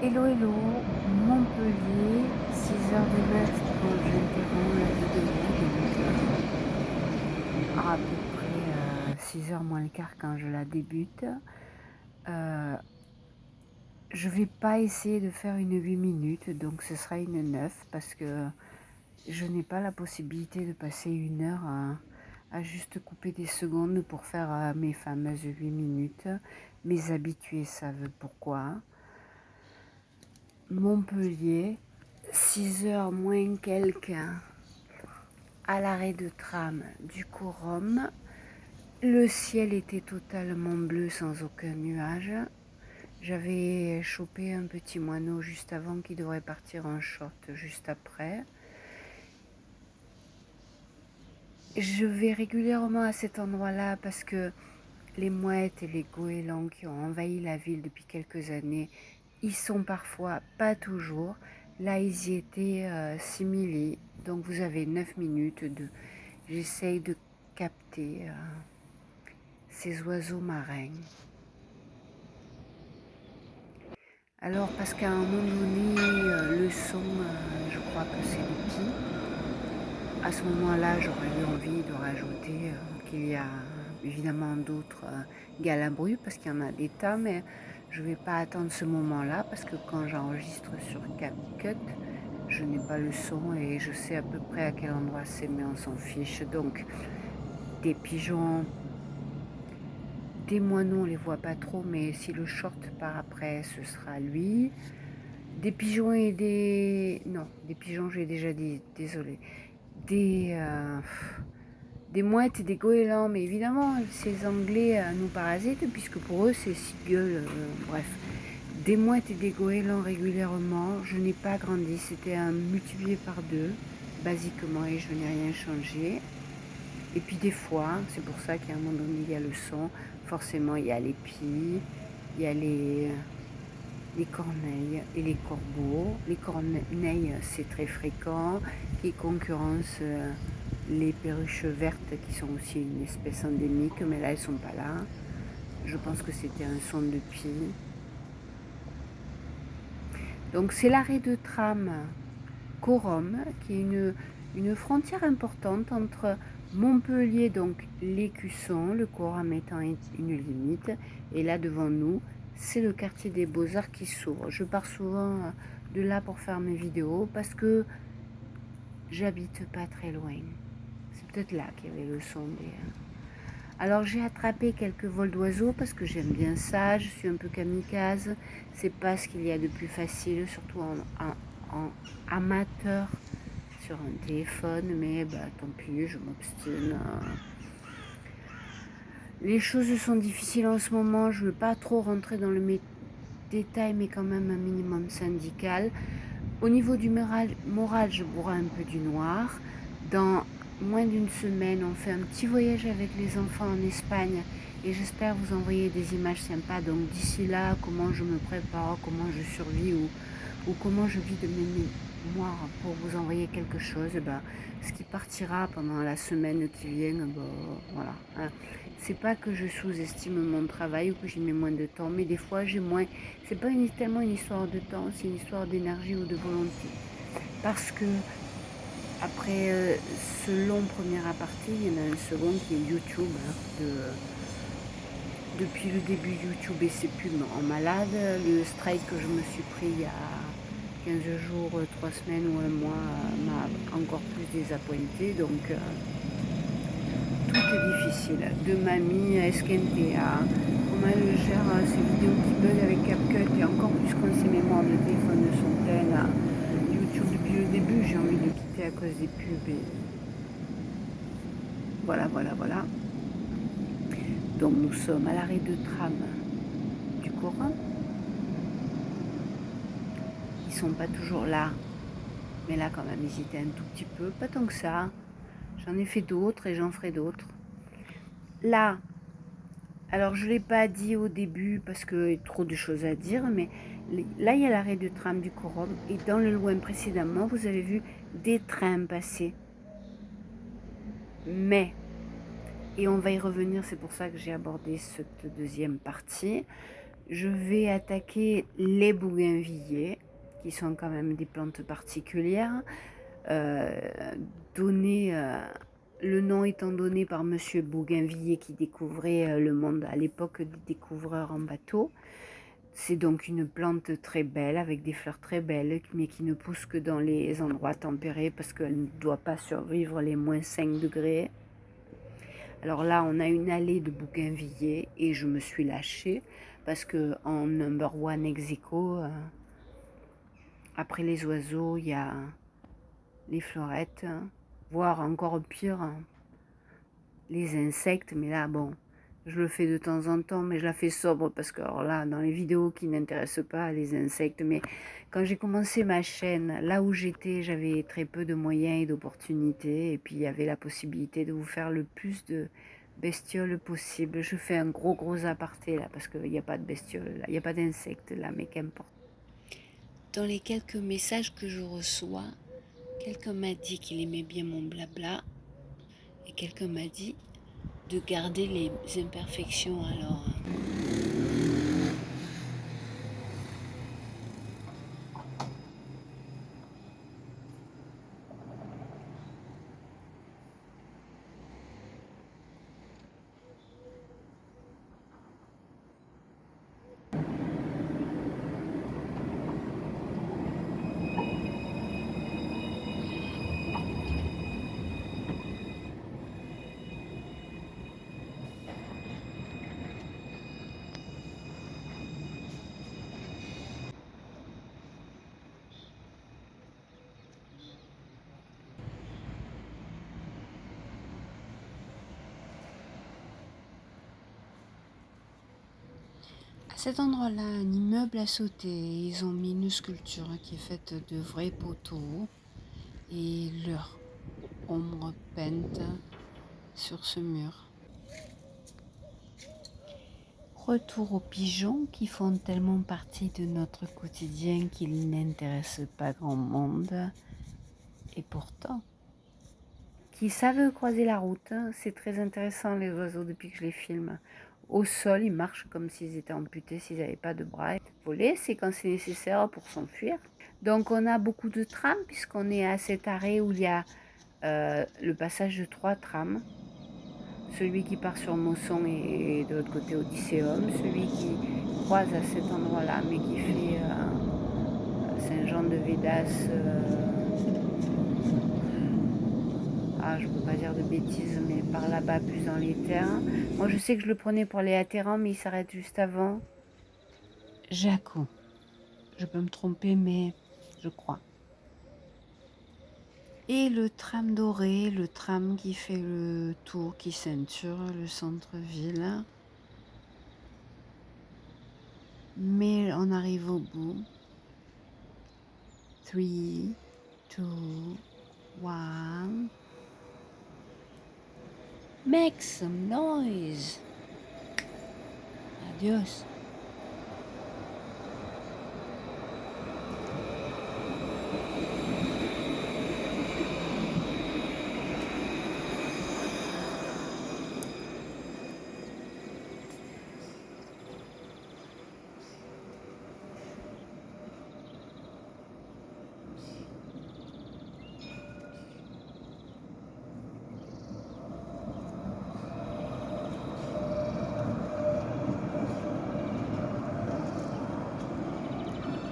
Hello, hello, Montpellier, 6 heures du mat quand j'interromps la vidéo, donc à peu près 6 heures moins le quart quand je la débute. Je vais pas essayer de faire une 8 minutes, donc ce sera une 9 parce que je n'ai pas la possibilité de passer 1 heure à juste couper des secondes pour faire mes fameuses 8 minutes. Mes habitués savent pourquoi. Montpellier, 6 heures moins quelques à l'arrêt de tram du Corum. Le ciel était totalement bleu sans aucun nuage. J'avais chopé un petit moineau juste avant qui devrait partir en short juste après. Je vais régulièrement à cet endroit-là parce que les mouettes et les goélands qui ont envahi la ville depuis quelques années, ils sont parfois, pas toujours. Là, ils y étaient simili. Donc vous avez 9 minutes de... J'essaye de capter ces oiseaux marins. Alors, parce qu'à un moment donné, le son, je crois que c'est le pi. À ce moment-là, j'aurais eu envie de rajouter qu'il y a évidemment d'autres galabrues, parce qu'il y en a des tas, mais je ne vais pas attendre ce moment-là, parce que quand j'enregistre sur CapCut, je n'ai pas le son et je sais à peu près à quel endroit c'est, mais on s'en fiche. Donc, des pigeons, des moineaux, on les voit pas trop, mais si le short part après, ce sera lui. Des pigeons et des... Non, des pigeons, j'ai déjà dit, désolé. Des, des mouettes et des goélands, mais évidemment, ces Anglais nous parasitent, puisque pour eux, c'est seagull, bref. Des mouettes et des goélands régulièrement, je n'ai pas grandi, c'était un multiplié par 2, basiquement, et je n'ai rien changé. Et puis des fois, c'est pour ça qu'à un moment donné, il y a le son, forcément, il y a les pies, il y a les corneilles et les corbeaux. Les corneilles, c'est très fréquent, qui concurrencent les perruches vertes, qui sont aussi une espèce endémique, mais là, elles sont pas là. Je pense que c'était un son de pie. Donc, c'est l'arrêt de tram Corum, qui est une frontière importante entre Montpellier, donc l'Écusson, le Corum étant une limite, et là devant nous, c'est le quartier des Beaux-Arts qui s'ouvre. Je pars souvent de là pour faire mes vidéos parce que j'habite pas très loin. C'est peut-être là qu'il y avait le son des... Alors j'ai attrapé quelques vols d'oiseaux parce que j'aime bien ça, je suis un peu kamikaze, c'est pas ce qu'il y a de plus facile, surtout en amateur sur un téléphone, mais bah, tant pis, je m'obstine. Les choses sont difficiles en ce moment, je ne veux pas trop rentrer dans le détail, mais quand même un minimum syndical. Au niveau du moral, je bois un peu du noir. Dans moins d'une semaine, on fait un petit voyage avec les enfants en Espagne et j'espère vous envoyer des images sympas. Donc d'ici là, comment je me prépare, comment je survis ou comment je vis de mes mémoires pour vous envoyer quelque chose, ce qui partira pendant la semaine qui vient, voilà. Hein. C'est pas que je sous-estime mon travail ou que j'y mets moins de temps, mais des fois j'ai moins. C'est pas tellement une histoire de temps, c'est une histoire d'énergie ou de volonté. Parce que après ce long premier aparté, il y en a un second qui est YouTube. Depuis le début, YouTube et ses pubs me rend malade. Le strike que je me suis pris il y a 15 jours, 3 semaines ou un mois m'a encore plus désappointé. Donc tout est difficile. De mamie à SKNTA, comment elle gère ces vidéos qui bug avec CapCut et encore plus quand ses mémoires de téléphone ne sont pleines. YouTube depuis le début, j'ai envie de le quitter à cause des pubs. Et voilà, voilà, voilà. Donc nous sommes à l'arrêt de tram du Coran. Ils sont pas toujours là, mais là quand même ils étaient un tout petit peu, pas tant que ça. J'en ai fait d'autres et j'en ferai d'autres. Là, alors je ne l'ai pas dit au début parce qu'il y a trop de choses à dire, mais là il y a l'arrêt de tram du Corum et dans le loin précédemment vous avez vu des trains passer. Mais, et on va y revenir, c'est pour ça que j'ai abordé cette deuxième partie, Je vais attaquer les bougainvilliers, qui sont quand même des plantes particulières, euh, données, le nom étant donné par Monsieur Bougainvillier qui découvrait le monde à l'époque des découvreurs en bateau. C'est donc une plante très belle, avec des fleurs très belles, mais qui ne pousse que dans les endroits tempérés parce qu'elle ne doit pas survivre les moins 5 degrés. Alors là, on a une allée de bougainvilliers et je me suis lâchée parce que en number one ex aequo, après les oiseaux, il y a les fleurettes, voire encore pire, les insectes. Mais là, bon, je le fais de temps en temps, mais je la fais sobre parce que alors là, dans les vidéos qui n'intéressent pas les insectes, mais quand j'ai commencé ma chaîne, là où j'étais, j'avais très peu de moyens et d'opportunités, et puis il y avait la possibilité de vous faire le plus de bestioles possible. Je fais un gros aparté là parce qu'il n'y a pas de bestioles là, il n'y a pas d'insectes là, mais qu'importe. Dans les quelques messages que je reçois, quelqu'un m'a dit qu'il aimait bien mon blabla et quelqu'un m'a dit de garder les imperfections. Alors, à cet endroit-là, un immeuble a sauté. Ils ont mis une sculpture qui est faite de vrais poteaux et leur ombre peinte sur ce mur. Retour aux pigeons qui font tellement partie de notre quotidien qu'ils n'intéressent pas grand monde. Et pourtant, qui savent croiser la route. C'est très intéressant les oiseaux depuis que je les filme. Au sol, ils marchent comme s'ils étaient amputés, s'ils n'avaient pas de bras. Voler, c'est quand c'est nécessaire pour s'enfuir. Donc on a beaucoup de trams puisqu'on est à cet arrêt où il y a le passage de 3 trams. Celui qui part sur Mosson et de l'autre côté Odysseum. Celui qui croise à cet endroit-là mais qui fait Saint-Jean-de-Védas. Je ne peux pas dire de bêtises, mais par là-bas, plus dans les terres. Moi, je sais que je le prenais pour aller à Téhéran, mais il s'arrête juste avant. Jaco. Je peux me tromper, mais je crois. Et le tram doré, le tram qui fait le tour, qui ceinture le centre-ville. Mais on arrive au bout. 3, 2, 1. Make some noise. Adios.